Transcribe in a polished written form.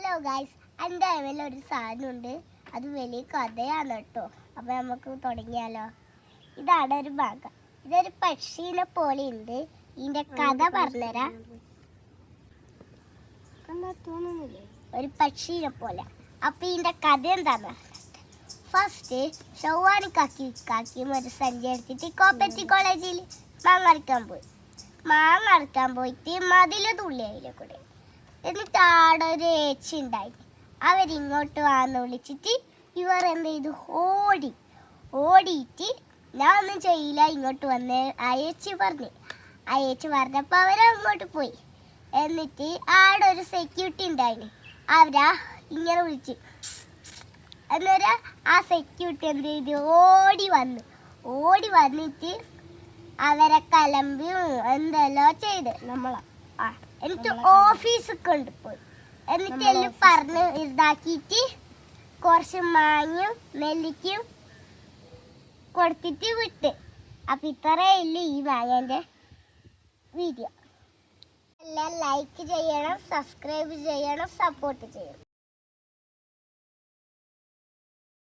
Hello guys, എൻ്റെ കയ്യിൽ ഒരു സാധനമുണ്ട്. അത് വലിയ കഥയാണ് കേട്ടോ. അപ്പോൾ നമുക്ക് തുടങ്ങിയാലോ. ഇതാണ് ഒരു ഭാഗം. ഇതൊരു പക്ഷീനെ പോലെ ഉണ്ട്. ഇതിൻ്റെ കഥ പറഞ്ഞുതരാം. ഒരു പക്ഷീനെ പോലെ. അപ്പം ഇതിൻ്റെ കഥ എന്താണ്? ഫസ്റ്റ് ഷൗവാനിക്കാക്കിയും ഒരു സഞ്ചി എടുത്തിട്ട് കോപ്പറ്റി കോളേജിൽ മാങ്ങ അറക്കാൻ പോയിട്ട് മതിൽ തുള്ളി അതിലെ കൂടെ. എന്നിട്ട് ആടെ ഒരു ഏച്ചി ഉണ്ടായി. അവരിങ്ങോട്ട് വന്ന് വിളിച്ചിട്ട് ഇവർ എന്ത് ചെയ്തു? ഓടിയിട്ട് ഞാൻ ഒന്നും ചെയ്യില്ല, ഇങ്ങോട്ട് വന്ന് അയച്ച് പറഞ്ഞപ്പോൾ അവരങ്ങോട്ട് പോയി. എന്നിട്ട് ആടെ ഒരു സെക്യൂരിറ്റി ഉണ്ടായിന്. അവരാ ഇങ്ങനെ വിളിച്ച്. അന്നേരം ആ സെക്യൂരിറ്റി എന്ത് ചെയ്തു? ഓടി വന്നിട്ട് അവരെ കലമ്പിയും എന്തെല്ലാം ചെയ്ത് എന്നിട്ട് ഓഫീസിൽ കൊണ്ടുപോയി. എന്നിട്ട് എല്ലാം പറഞ്ഞ് ഇതാക്കിയിട്ട് കുറച്ച് മാങ്ങയും നെല്ലിക്കും കൊടുത്തിട്ട് വിട്ട്. അപ്പം ഇത്രയില്ല ഈ മാങ്ങേൻ്റെ വീഡിയോ. എല്ലാം ലൈക്ക് ചെയ്യണം, സബ്സ്ക്രൈബ് ചെയ്യണം, സപ്പോർട്ട് ചെയ്യണം.